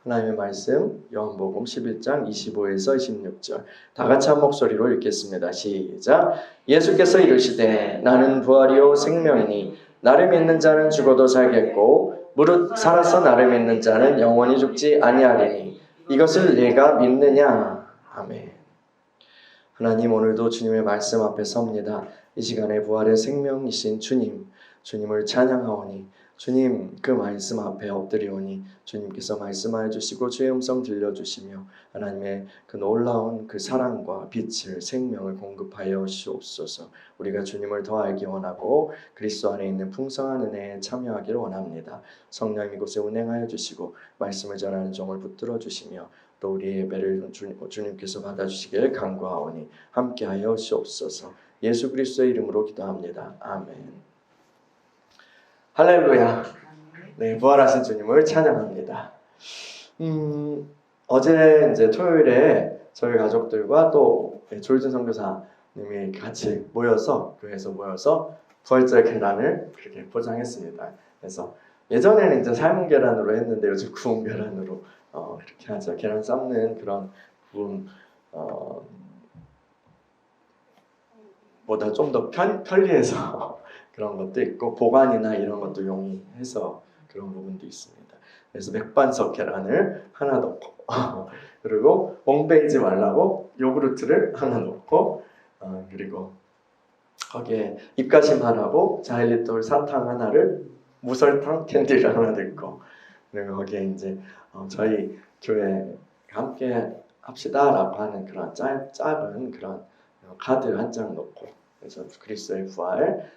하나님의 말씀 요한복음 11장 25에서 26절 다 같이 한 목소리로 읽겠습니다. 시작. 예수께서 이르시되 나는 부활이요 생명이니 나를 믿는 자는 죽어도 살겠고 무릇 살아서 나를 믿는 자는 영원히 죽지 아니하리니 이것을 내가 믿느냐. 아멘. 하나님, 오늘도 주님의 말씀 앞에 섭니다. 이 시간에 부활의 생명이신 주님을 찬양하오니 주님, 그 말씀 앞에 엎드리오니 주님께서 말씀하여 주시고 주의 음성 들려주시며 하나님의 그 놀라운 그 사랑과 빛을, 생명을 공급하여 주옵소서. 우리가 주님을 더 알기 원하고 그리스도 안에 있는 풍성한 은혜에 참여하기를 원합니다. 성령 이곳에 운행하여 주시고 말씀을 전하는 종을 붙들어 주시며 또 우리의 예배를 주님께서 받아주시기를 간구하오니 함께하여 주옵소서. 예수 그리스도의 이름으로 기도합니다. 아멘. 할렐루야. 네, 부활하신 주님을 찬양합니다. 어제 이제 토요일에 저희 가족들과 또 조일진 선교사님이 같이 모여서 교회에서 모여서 부활절 계란을 그렇게 포장했습니다. 그래서 예전에는 이제 삶은 계란으로 했는데 요즘 구운 계란으로 이렇게 하죠. 계란 삶는 그런 부분 보다 좀 더 편리해서 그런 것도 있고 보관이나 이런 것도 용이해서 그런 부분도 있습니다. 그래서 맥반석 계란을 하나 넣고 그리고 멍베이지 말라고 요구르트를 하나 넣고 그리고 거기에 입가심하라고 자일리톨 사탕 하나를 무설탕 캔디를 하나 넣고 그리고 거기에 이제 저희 교회 함께 합시다라고 하는 그런 작은 그런 카드 한 장 넣고 그래서 그리스도의 부활을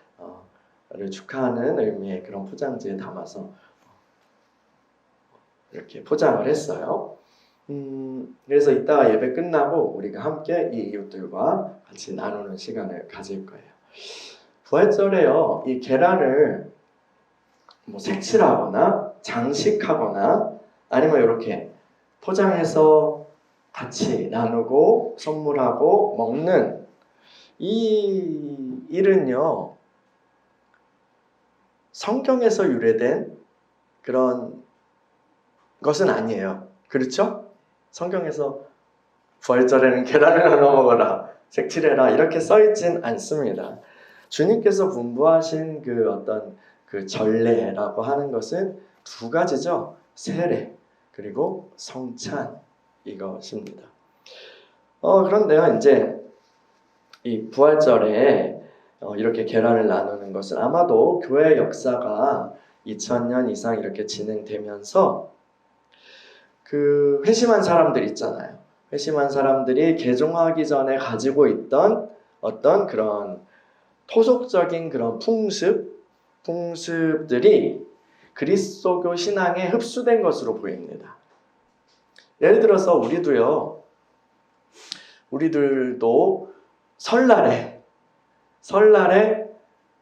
축하하는 의미의 그런 포장지에 담아서 이렇게 포장을 했어요. 그래서 이따가 예배 끝나고 우리가 함께 이 이웃들과 같이 나누는 시간을 가질 거예요. 부활절에요, 이 계란을 뭐 색칠하거나 장식하거나 아니면 이렇게 포장해서 같이 나누고 선물하고 먹는 이 일은요, 성경에서 유래된 그런 것은 아니에요. 그렇죠? 성경에서 부활절에는 계란을 나눠 먹어라, 색칠해라 이렇게 써있진 않습니다. 주님께서 분부하신 그 어떤 그 전례라고 하는 것은 두 가지죠. 세례 그리고 성찬 이것입니다. 그런데요, 이제 이 부활절에 이렇게 계란을 나누는 것은 아마도 교회 역사가 2000년 이상 이렇게 진행되면서 그 회심한 사람들 있잖아요. 회심한 사람들이 개종하기 전에 가지고 있던 어떤 그런 토속적인 그런 풍습들이 그리스도교 신앙에 흡수된 것으로 보입니다. 예를 들어서 우리들도 설날에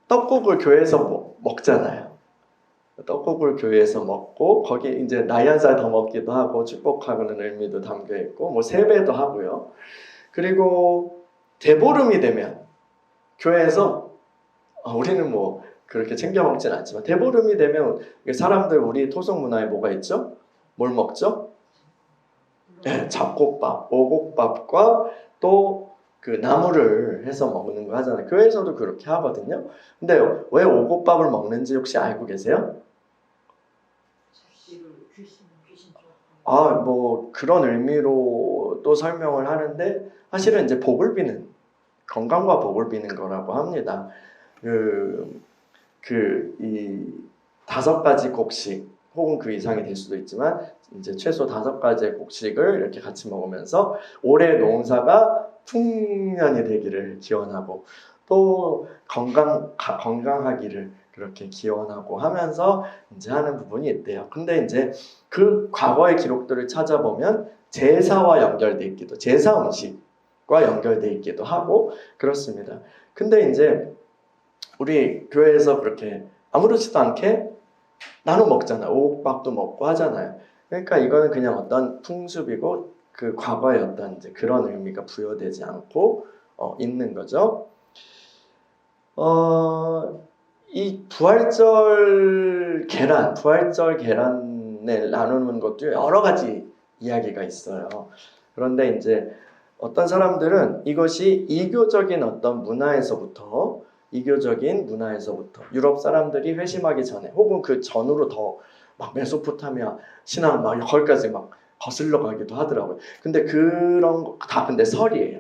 떡국을 교회에서 먹잖아요. 떡국을 교회에서 먹고 거기 이제 나이 한 살 더 먹기도 하고 축복하는 의미도 담겨 있고 뭐 세배도 하고요. 그리고 대보름이 되면 교회에서 우리는 뭐 그렇게 챙겨 먹진 않지만 대보름이 되면 사람들 우리 토속 문화에 뭐가 있죠? 뭘 먹죠? 네, 잡곡밥, 오곡밥과 또 그 나물을 해서 먹는 거 하잖아요. 교회에서도 그렇게 하거든요. 근데 왜 오곡밥을 먹는지 혹시 알고 계세요? 뭐 그런 의미로 또 설명을 하는데 사실은 이제 복을 비는, 건강과 복을 비는 거라고 합니다. 이 5가지 곡식 혹은 그 이상이 될 수도 있지만 이제 최소 5가지의 곡식을 이렇게 같이 먹으면서 올해 농사가 풍년이 되기를 기원하고 또 건강하기를 그렇게 기원하고 하면서 이제 하는 부분이 있대요. 근데 이제 그 과거의 기록들을 찾아보면 제사와 연결돼 있기도, 제사 음식과 연결돼 있기도 하고 그렇습니다. 근데 이제 우리 교회에서 그렇게 아무렇지도 않게 나눠 먹잖아요. 오곡밥도 먹고 하잖아요. 그러니까 이거는 그냥 어떤 풍습이고 그 과거의 어떤 이제 그런 의미가 부여되지 않고 있는 거죠. 이 부활절 계란 나누는 것도 여러 가지 이야기가 있어요. 그런데 이제 어떤 사람들은 이것이 이교적인 어떤 문화에서부터 유럽 사람들이 회심하기 전에 혹은 그 전으로 더 막 메소포타미아 신앙 막 거기까지 막 거슬러 가기도 하더라고요. 근데 그런 거 다 근데 설이에요.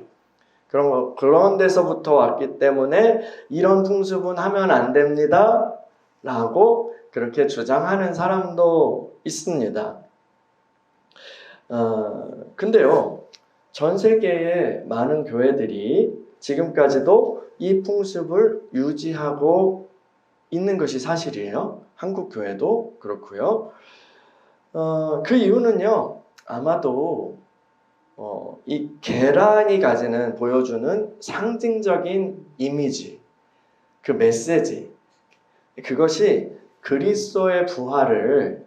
그런 데서부터 왔기 때문에 이런 풍습은 하면 안 됩니다 라고 그렇게 주장하는 사람도 있습니다. 근데요, 전 세계의 많은 교회들이 지금까지도 이 풍습을 유지하고 있는 것이 사실이에요. 한국 교회도 그렇고요. 그 이유는요, 아마도 이 계란이 보여주는 상징적인 이미지, 그 메시지, 그것이 그리스도의 부활을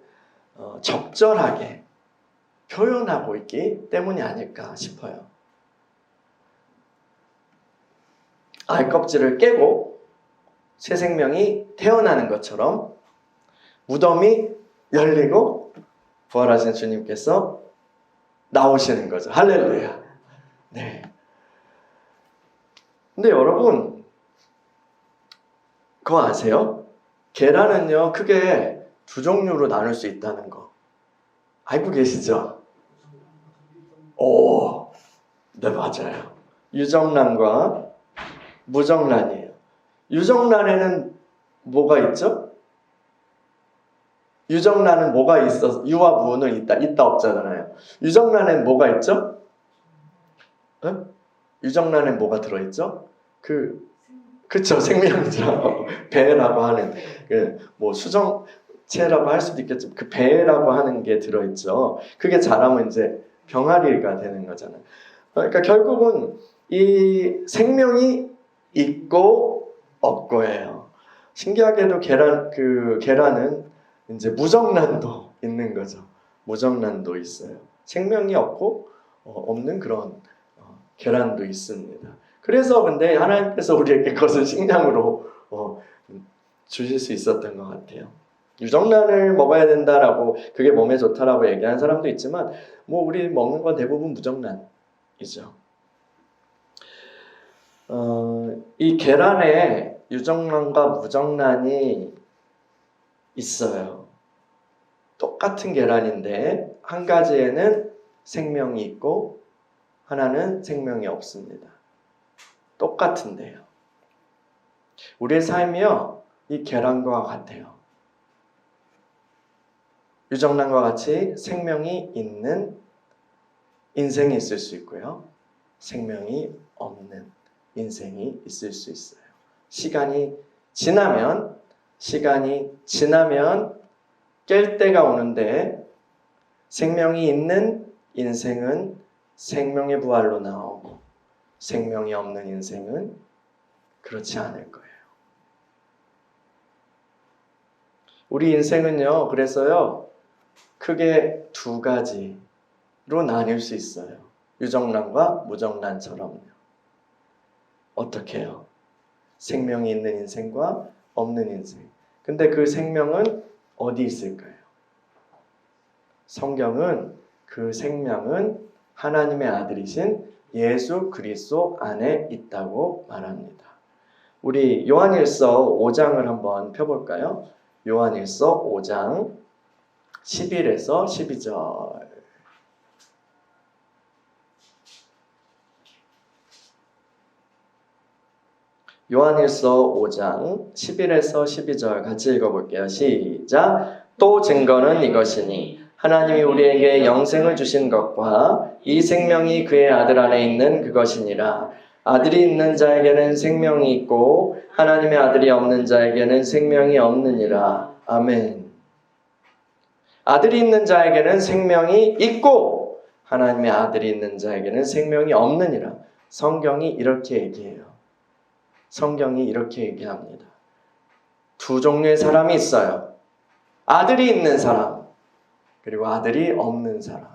적절하게 표현하고 있기 때문이 아닐까 싶어요. 알 껍질을 깨고 새 생명이 태어나는 것처럼 무덤이 열리고 부활하신 주님께서 나오시는 거죠. 할렐루야. 네. 근데 여러분, 그거 아세요? 계란은요, 크게 두 종류로 나눌 수 있다는 거. 알고 계시죠? 오, 네, 맞아요. 유정란과 무정란이에요. 유정란에는 뭐가 있죠? 유정란은 뭐가 있어? 유와 무는 있다 없잖아요. 유정란엔 뭐가 있죠? 응? 유정란엔 뭐가 들어있죠? 그쵸, 생명이죠. 배라고 하는, 뭐 수정체라고 할 수도 있겠지만, 그 배라고 하는 게 들어있죠. 그게 자라면 이제 병아리가 되는 거잖아요. 그러니까 결국은 이 생명이 있고 없고예요. 신기하게도 계란은 이제 무정란도 있는 거죠. 무정란도 있어요. 생명이 없고 없는 그런 계란도 있습니다. 그래서 근데 하나님께서 우리에게 그것을 식량으로 주실 수 있었던 것 같아요. 유정란을 먹어야 된다라고 그게 몸에 좋다라고 얘기하는 사람도 있지만 뭐 우리 먹는 건 대부분 무정란이죠. 이 계란에 유정란과 무정란이 있어요. 똑같은 계란인데 한 가지에는 생명이 있고 하나는 생명이 없습니다. 똑같은데요. 우리의 삶이요, 이 계란과 같아요. 유정란과 같이 생명이 있는 인생이 있을 수 있고요. 생명이 없는 인생이 있을 수 있어요. 시간이 지나면 깰 때가 오는데 생명이 있는 인생은 생명의 부활로 나오고 생명이 없는 인생은 그렇지 않을 거예요. 우리 인생은요, 그래서요, 크게 두 가지로 나뉠 수 있어요. 유정란과 무정란처럼요. 어떻게 해요? 생명이 있는 인생과 없는 인생. 근데 그 생명은 어디 있을까요? 성경은 그 생명은 하나님의 아들이신 예수 그리스도 안에 있다고 말합니다. 우리 요한일서 5장을 한번 펴볼까요? 요한일서 5장 11에서 12절. 요한일서 5장 11에서 12절 같이 읽어볼게요. 시작. 또 증거는 이것이니 하나님이 우리에게 영생을 주신 것과 이 생명이 그의 아들 안에 있는 그것이니라. 아들이 있는 자에게는 생명이 있고 하나님의 아들이 없는 자에게는 생명이 없느니라. 아멘. 아들이 있는 자에게는 생명이 있고 하나님의 아들이 있는 자에게는 생명이 없느니라. 성경이 이렇게 얘기해요. 성경이 이렇게 얘기합니다. 두 종류의 사람이 있어요. 아들이 있는 사람, 그리고 아들이 없는 사람.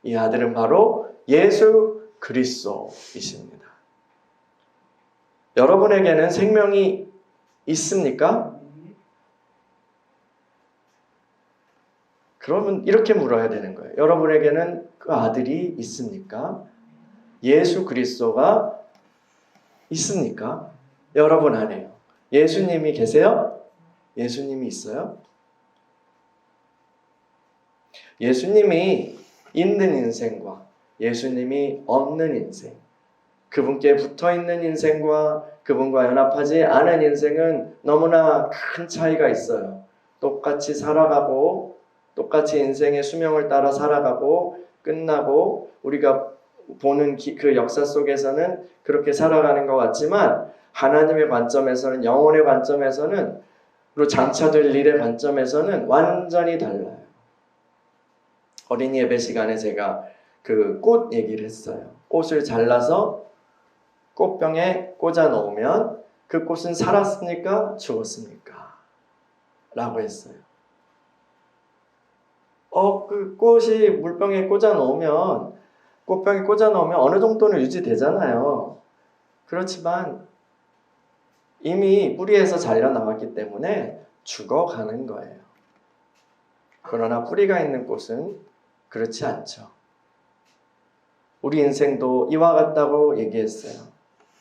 이 아들은 바로 예수 그리스도이십니다. 여러분에게는 생명이 있습니까? 그러면 이렇게 물어야 되는 거예요. 여러분에게는 그 아들이 있습니까? 예수 그리스도가 있습니까? 여러분 안에요. 예수님이 계세요? 예수님이 있어요? 예수님이 있는 인생과 예수님이 없는 인생, 그분께 붙어있는 인생과 그분과 연합하지 않은 인생은 너무나 큰 차이가 있어요. 똑같이 살아가고 똑같이 인생의 수명을 따라 살아가고 끝나고 우리가 보는 그 역사 속에서는 그렇게 살아가는 것 같지만 하나님의 관점에서는, 영혼의 관점에서는, 그리고 장차될 일의 관점에서는 완전히 달라요. 어린이 예배 시간에 제가 그 꽃 얘기를 했어요. 꽃을 잘라서 꽃병에 꽂아 놓으면 그 꽃은 살았습니까? 죽었습니까? 라고 했어요. 그 꽃이 물병에 꽂아 놓으면, 꽃병에 꽂아 놓으면 어느 정도는 유지되잖아요. 그렇지만 이미 뿌리에서 잘려 나왔기 때문에 죽어가는 거예요. 그러나 뿌리가 있는 꽃은 그렇지 않죠. 우리 인생도 이와 같다고 얘기했어요.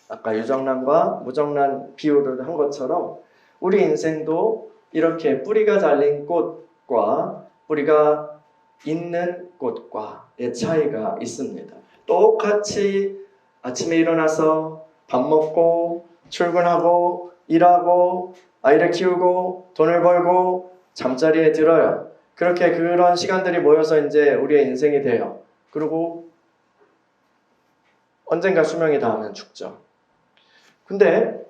아까 유정란과 무정란 비유를 한 것처럼 우리 인생도 이렇게 뿌리가 잘린 꽃과 뿌리가 있는 꽃과의 차이가 있습니다. 똑같이 아침에 일어나서 밥 먹고 출근하고 일하고 아이를 키우고 돈을 벌고 잠자리에 들어요. 그렇게 그런 시간들이 모여서 이제 우리의 인생이 돼요. 그리고 언젠가 수명이 닿으면 죽죠. 근데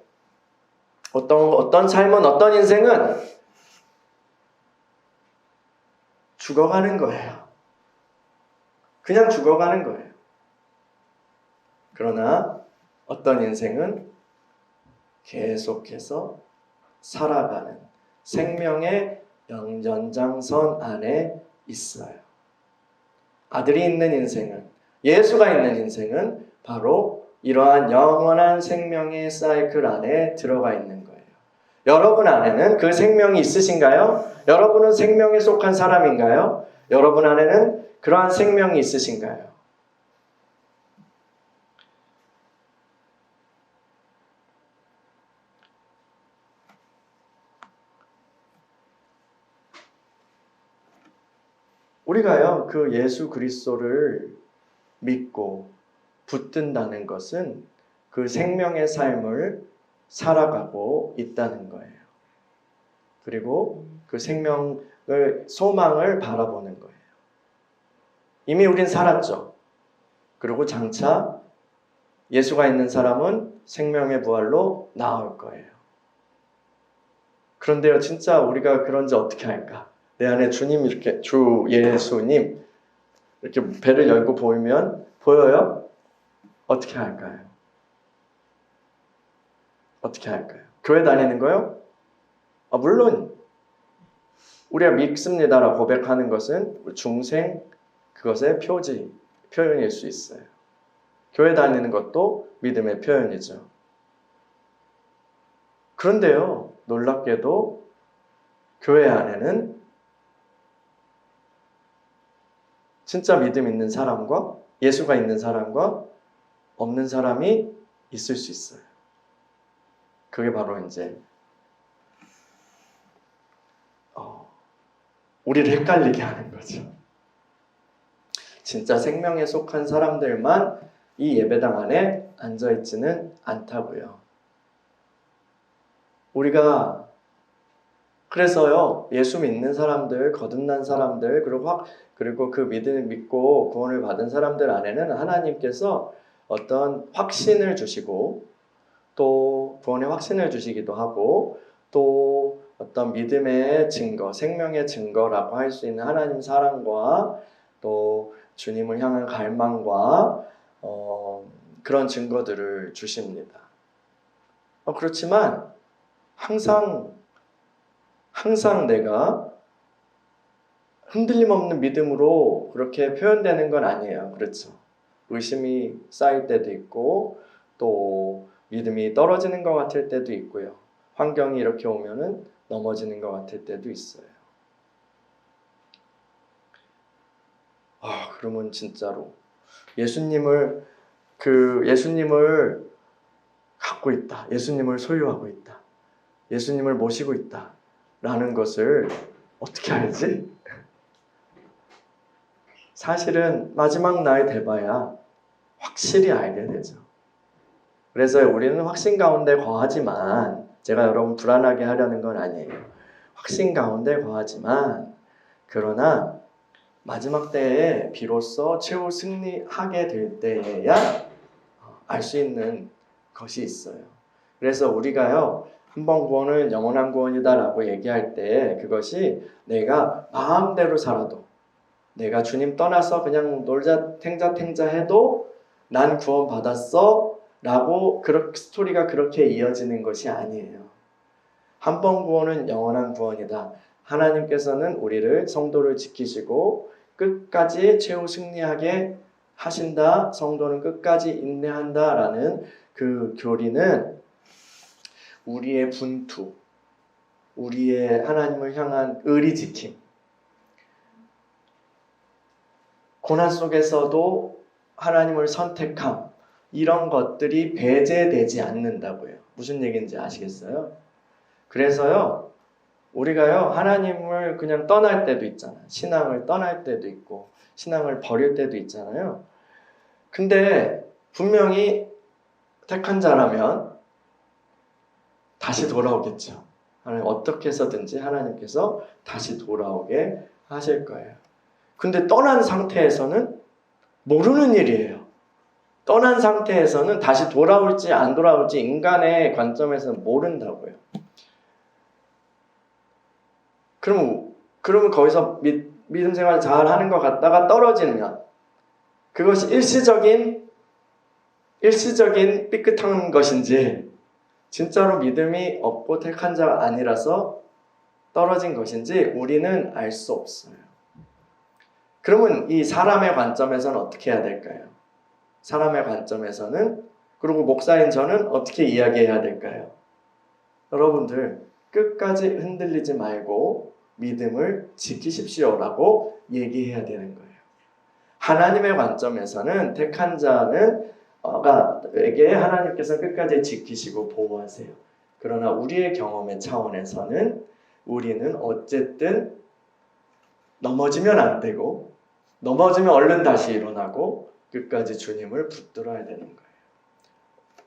어떤 삶은, 어떤 인생은 죽어가는 거예요. 그냥 죽어가는 거예요. 그러나 어떤 인생은 계속해서 살아가는 생명의 연장선 안에 있어요. 아들이 있는 인생은, 예수가 있는 인생은 바로 이러한 영원한 생명의 사이클 안에 들어가 있는 거예요. 여러분 안에는 그 생명이 있으신가요? 여러분은 생명에 속한 사람인가요? 여러분 안에는 그러한 생명이 있으신가요? 우리가요, 그 예수 그리스도를 믿고 붙든다는 것은 그 생명의 삶을 살아가고 있다는 거예요. 그리고 그 생명을, 소망을 바라보는 거예요. 이미 우린 살았죠. 그리고 장차 예수가 있는 사람은 생명의 부활로 나올 거예요. 그런데요, 진짜 우리가 그런지 어떻게 할까? 내 안에 주님, 이렇게 주 예수님 이렇게 배를 열고 보여요? 어떻게 할까요? 어떻게 할까요? 교회 다니는 거요? 물론 우리가 믿습니다라고 고백하는 것은 중생, 그것의 표현일 수 있어요. 교회 다니는 것도 믿음의 표현이죠. 그런데요, 놀랍게도 교회 안에는 진짜 믿음 있는 사람과 예수가 있는 사람과 없는 사람이 있을 수 있어요. 그게 바로 이제 우리를 헷갈리게 하는 거죠. 진짜 생명에 속한 사람들만 이 예배당 안에 앉아있지는 않다고요. 우리가 그래서요, 예수 믿는 사람들, 거듭난 사람들, 그리고 그 믿음을 믿고 구원을 받은 사람들 안에는 하나님께서 어떤 확신을 주시고 또 구원의 확신을 주시기도 하고 또 어떤 믿음의 증거, 생명의 증거라고 할 수 있는 하나님 사랑과 또 주님을 향한 갈망과 그런 증거들을 주십니다. 그렇지만 항상 내가 흔들림 없는 믿음으로 그렇게 표현되는 건 아니에요. 그렇죠? 의심이 쌓일 때도 있고 또 믿음이 떨어지는 것 같을 때도 있고요. 환경이 이렇게 오면은 넘어지는 것 같을 때도 있어요. 그러면 진짜로 예수님을 예수님을 갖고 있다. 예수님을 소유하고 있다. 예수님을 모시고 있다. 라는 것을 어떻게 알지? 사실은 마지막 날 돼봐야 확실히 알게 되죠. 그래서 우리는 확신 가운데 거하지만, 제가 여러분 불안하게 하려는 건 아니에요. 확신 가운데 거하지만, 그러나 마지막 때에 비로소 최후 승리하게 될 때에야 알 수 있는 것이 있어요. 그래서 우리가요, 한 번 구원은 영원한 구원이다라고 얘기할 때 그것이 내가 마음대로 살아도, 내가 주님 떠나서 그냥 놀자 탱자 해도 난 구원 받았어 라고 스토리가 그렇게 이어지는 것이 아니에요. 한 번 구원은 영원한 구원이다. 하나님께서는 우리를, 성도를 지키시고 끝까지 최후 승리하게 하신다. 성도는 끝까지 인내한다 라는 그 교리는 우리의 분투, 우리의 하나님을 향한 의리지킴, 고난 속에서도 하나님을 선택함, 이런 것들이 배제되지 않는다고요. 무슨 얘기인지 아시겠어요? 그래서요, 우리가요, 하나님을 그냥 떠날 때도 있잖아요. 신앙을 떠날 때도 있고, 신앙을 버릴 때도 있잖아요. 근데 분명히 택한 자라면 다시 돌아오겠죠. 하나님 어떻게 해서든지 하나님께서 다시 돌아오게 하실 거예요. 근데 떠난 상태에서는 모르는 일이에요. 떠난 상태에서는 다시 돌아올지 안 돌아올지 인간의 관점에서는 모른다고요. 그러면 거기서 믿음 생활 잘 하는 것 같다가 떨어지면 그것이 일시적인 삐끗한 것인지, 진짜로 믿음이 없고 택한 자가 아니라서 떨어진 것인지 우리는 알 수 없어요. 그러면 이 사람의 관점에서는 어떻게 해야 될까요? 사람의 관점에서는, 그리고 목사인 저는 어떻게 이야기해야 될까요? 여러분들 끝까지 흔들리지 말고 믿음을 지키십시오라고 얘기해야 되는 거예요. 하나님의 관점에서는 택한 자에게 하나님께서 끝까지 지키시고 보호하세요. 그러나 우리의 경험의 차원에서는 우리는 어쨌든 넘어지면 안 되고, 넘어지면 얼른 다시 일어나고 끝까지 주님을 붙들어야 되는 거예요.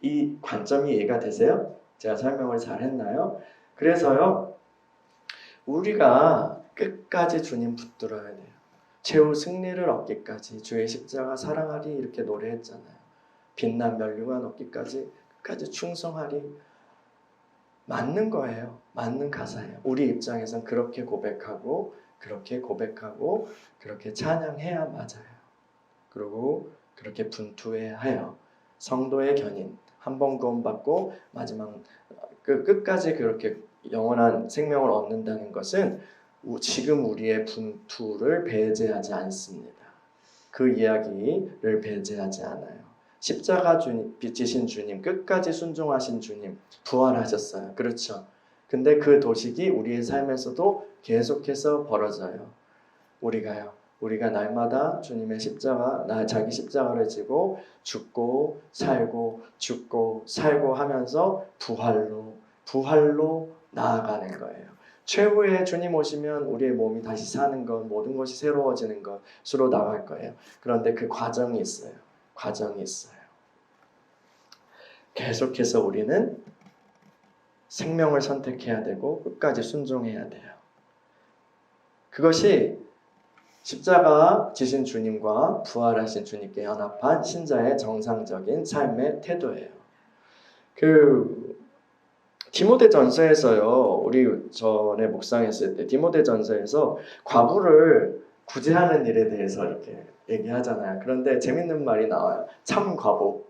이 관점이 이해가 되세요? 제가 설명을 잘 했나요? 그래서요, 우리가 끝까지 주님 붙들어야 돼요. 최후 승리를 얻기까지 주의 십자가 사랑하리 이렇게 노래했잖아요. 빛난 면류관 얻기까지 끝까지 충성하리. 맞는 거예요. 맞는 가사예요. 우리 입장에선 그렇게 고백하고 그렇게 찬양해야 맞아요. 그리고 그렇게 분투해야 해요. 성도의 견인, 한 번 구원받고 마지막 끝까지 그렇게 영원한 생명을 얻는다는 것은 지금 우리의 분투를 배제하지 않습니다. 그 이야기를 배제하지 않아요. 십자가 지신 주님, 끝까지 순종하신 주님, 부활하셨어요. 그렇죠. 근데 그 도식이 우리의 삶에서도 계속해서 벌어져요. 우리가 날마다 주님의 자기 십자가를 지고 죽고 살고 하면서 부활로 나아가는 거예요. 최후에 주님 오시면 우리의 몸이 다시 사는 것, 모든 것이 새로워지는 것으로 나갈 거예요. 그런데 그 과정이 있어요. 계속해서 우리는 생명을 선택해야 되고 끝까지 순종해야 돼요. 그것이 십자가 지신 주님과 부활하신 주님께 연합한 신자의 정상적인 삶의 태도예요. 디모데전서에서요, 우리 전에 묵상했을 때 디모데전서에서 과부를 구제하는 일에 대해서 이렇게 얘기하잖아요. 그런데 재밌는 말이 나와요. 참과부,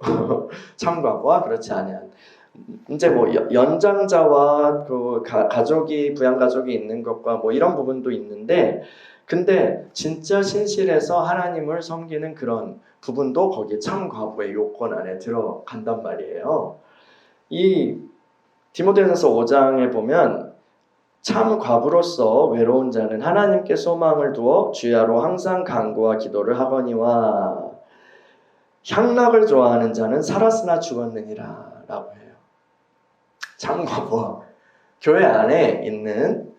참과부와 그렇지 아니한. 이제 연장자와 그 부양가족이 있는 것과 이런 부분도 있는데, 근데 진짜 신실해서 하나님을 섬기는 그런 부분도 거기에 참과부의 요건 안에 들어간단 말이에요. 이 디모데전서 5장에 보면 참 과부로서 외로운 자는 하나님께 소망을 두어 주야로 항상 간구와 기도를 하거니와 향락을 좋아하는 자는 살았으나 죽었느니라 라고 해요. 참 과부. 교회 안에 있는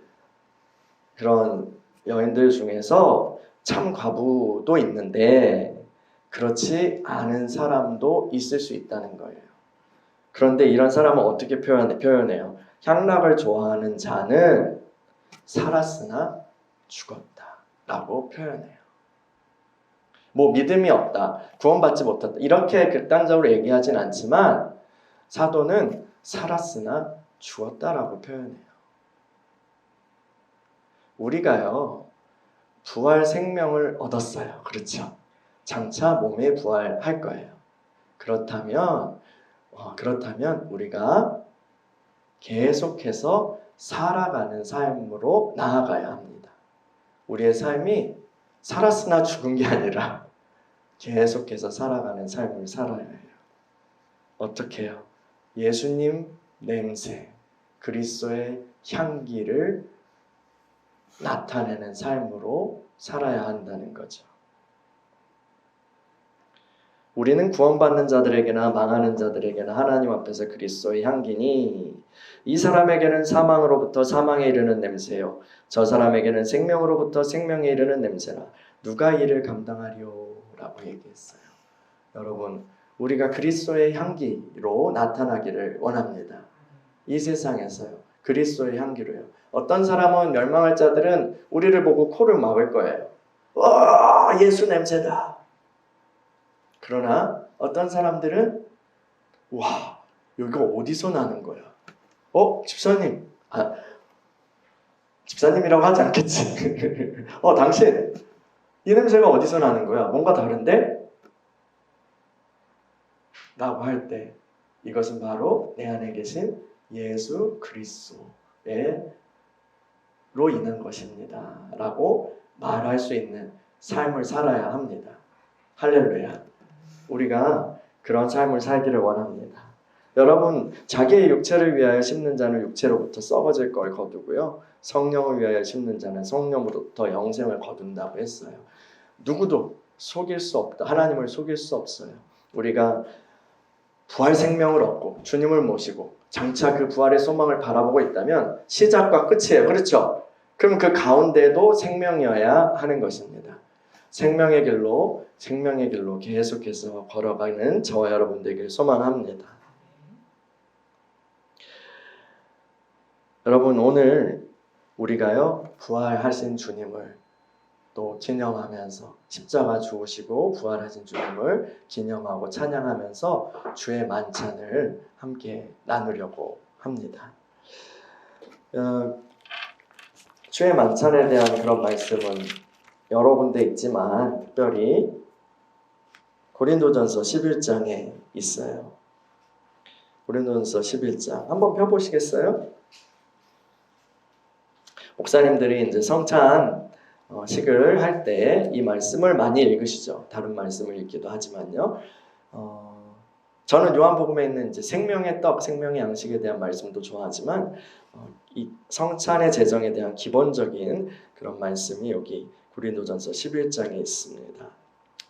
그런 여인들 중에서 참 과부도 있는데 그렇지 않은 사람도 있을 수 있다는 거예요. 그런데 이런 사람은 어떻게 표현해요? 향락을 좋아하는 자는 살았으나 죽었다 라고 표현해요. 뭐 믿음이 없다, 구원받지 못했다 이렇게 극단적으로 얘기하진 않지만 사도는 살았으나 죽었다라고 표현해요. 우리가요 부활 생명을 얻었어요. 그렇죠? 장차 몸에 부활할 거예요. 그렇다면 우리가 계속해서 살아가는 삶으로 나아가야 합니다. 우리의 삶이 살았으나 죽은 게 아니라 계속해서 살아가는 삶을 살아야 해요. 어떻게 해요? 예수님 냄새, 그리스도의 향기를 나타내는 삶으로 살아야 한다는 거죠. 우리는 구원받는 자들에게나 망하는 자들에게나 하나님 앞에서 그리스도의 향기니 이 사람에게는 사망으로부터 사망에 이르는 냄새요 저 사람에게는 생명으로부터 생명에 이르는 냄새라 누가 이를 감당하리요? 라고 얘기했어요. 여러분, 우리가 그리스도의 향기로 나타나기를 원합니다. 이 세상에서요. 그리스도의 향기로요. 어떤 사람은 멸망할 자들은 우리를 보고 코를 막을 거예요. 와, 예수 냄새다. 그러나 어떤 사람들은 와, 여기가 어디서 나는 거야? 집사님. 집사님이라고 하지 않겠지. 당신. 이 냄새가 어디서 나는 거야? 뭔가 다른데? 라고 할 때 이것은 바로 내 안에 계신 예수 그리스도로 인한 것입니다. 라고 말할 수 있는 삶을 살아야 합니다. 할렐루야. 우리가 그런 삶을 살기를 원합니다. 여러분, 자기의 육체를 위하여 심는 자는 육체로부터 썩어질 걸 거두고요. 성령을 위하여 심는 자는 성령으로부터 영생을 거둔다고 했어요. 누구도 속일 수 없다. 하나님을 속일 수 없어요. 우리가 부활 생명을 얻고 주님을 모시고 장차 그 부활의 소망을 바라보고 있다면 시작과 끝이에요. 그렇죠? 그럼 그 가운데도 생명이어야 하는 것입니다. 생명의 길로 계속해서 걸어가는 저와 여러분들에게 소망합니다. 여러분, 오늘 우리가요 부활하신 주님을 또 기념하면서 십자가 죽으시고 부활하신 주님을 기념하고 찬양하면서 주의 만찬을 함께 나누려고 합니다. 주의 만찬에 대한 그런 말씀은 여러 군데 있지만 특별히 고린도전서 11장에 있어요. 고린도전서 11장 한번 펴보시겠어요? 목사님들이 이제 성찬 식을 할 때 이 말씀을 많이 읽으시죠. 다른 말씀을 읽기도 하지만요. 저는 요한복음에 있는 이제 생명의 떡, 생명의 양식에 대한 말씀도 좋아하지만 이 성찬의 제정에 대한 기본적인 그런 말씀이 여기 고린도전서 11장에 있습니다.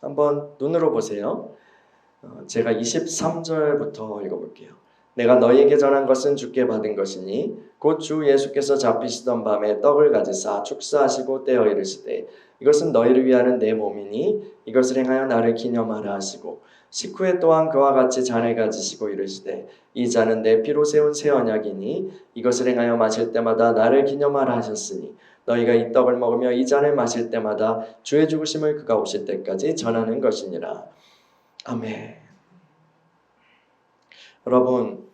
한번 눈으로 보세요. 제가 23절부터 읽어볼게요. 내가 너희에게 전한 것은 주께 받은 것이니 곧 주 예수께서 잡히시던 밤에 떡을 가지사 축사하시고 떼어 이르시되 이것은 너희를 위하는 내 몸이니 이것을 행하여 나를 기념하라 하시고 식후에 또한 그와 같이 잔을 가지시고 이르시되 이 잔은 내 피로 세운 새 언약이니 이것을 행하여 마실 때마다 나를 기념하라 하셨으니 너희가 이 떡을 먹으며 이 잔을 마실 때마다 주의 죽으심을 그가 오실 때까지 전하는 것이니라. 아멘. 여러분,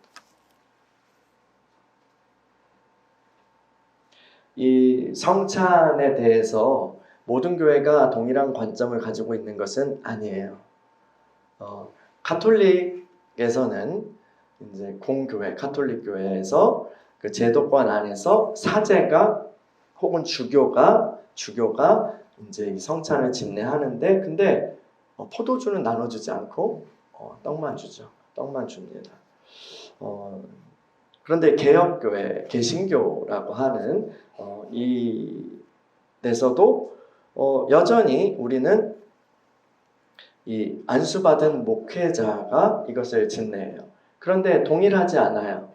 이 성찬에 대해서 모든 교회가 동일한 관점을 가지고 있는 것은 아니에요. 가톨릭에서는 이제 공교회, 가톨릭 교회에서 그 제도권 안에서 사제가 혹은 주교가 이제 이 성찬을 집례하는데, 근데 포도주는 나눠주지 않고 떡만 주죠. 떡만 줍니다. 그런데 개혁교회, 개신교라고 하는 이 데서도 여전히 우리는 이 안수받은 목회자가 이것을 집례해요. 그런데 동일하지 않아요.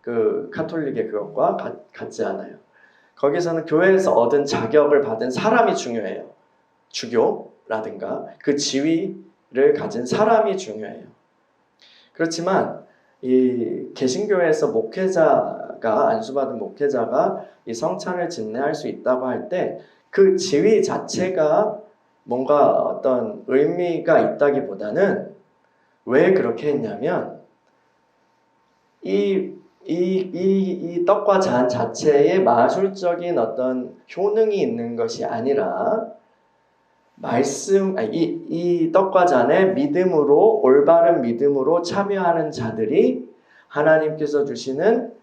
그 카톨릭의 그것과 같지 않아요. 거기서는 교회에서 얻은 자격을 받은 사람이 중요해요. 주교라든가 그 지위를 가진 사람이 중요해요. 그렇지만 이 개신교회에서 목회자가 안수받은 목회자가 이 성찬을 집례할 수 있다고 할 때 그 지위 자체가 뭔가 어떤 의미가 있다기보다는 왜 그렇게 했냐면 이 떡과 잔 자체에 마술적인 어떤 효능이 있는 것이 아니라 이 떡과 잔에 믿음으로, 올바른 믿음으로 참여하는 자들이 하나님께서 주시는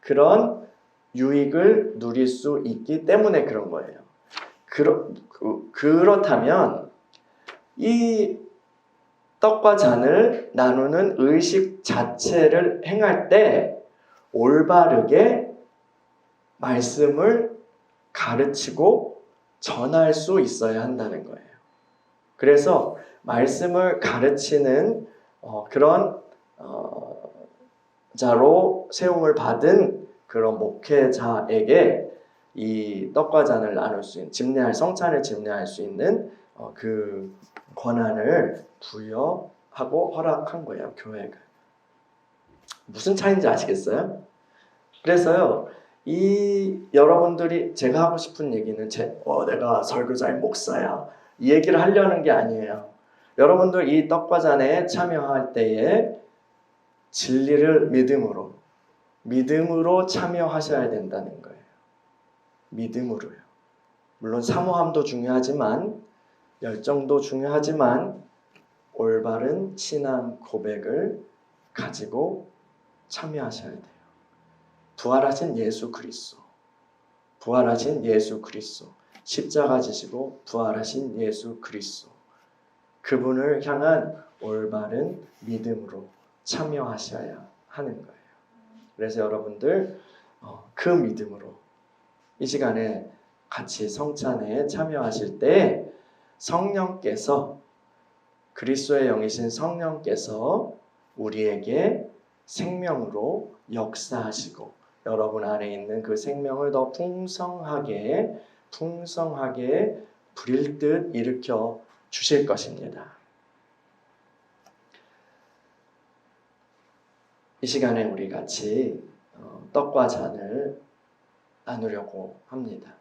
그런 유익을 누릴 수 있기 때문에 그런 거예요. 그렇다면 이 떡과 잔을 나누는 의식 자체를 행할 때 올바르게 말씀을 가르치고 전할 수 있어야 한다는 거예요. 그래서 말씀을 가르치는 그런 자로 세움을 받은 그런 목회자에게 이 떡과 잔을 나눌 수 있는 성찬을 집례할 수 있는 그 권한을 부여하고 허락한 거예요, 교회가. 무슨 차이인지 아시겠어요? 그래서요, 여러분들이 제가 하고 싶은 얘기는 내가 설교자의 목사야 이 얘기를 하려는 게 아니에요. 여러분들 이 떡과 잔에 참여할 때에 진리를 믿음으로 참여하셔야 된다는 거예요. 믿음으로요. 물론 사모함도 중요하지만 열정도 중요하지만 올바른 신앙 고백을 가지고 참여하셔야 돼요. 부활하신 예수 그리스도, 십자가 지시고 부활하신 예수 그리스도, 그분을 향한 올바른 믿음으로 참여하셔야 하는 거예요. 그래서 여러분들 그 믿음으로 이 시간에 같이 성찬에 참여하실 때 성령께서, 그리스도의 영이신 성령께서 우리에게 생명으로 역사하시고 여러분 안에 있는 그 생명을 더 풍성하게 부릴 듯 일으켜 주실 것입니다. 이 시간에 우리 같이 떡과 잔을 나누려고 합니다.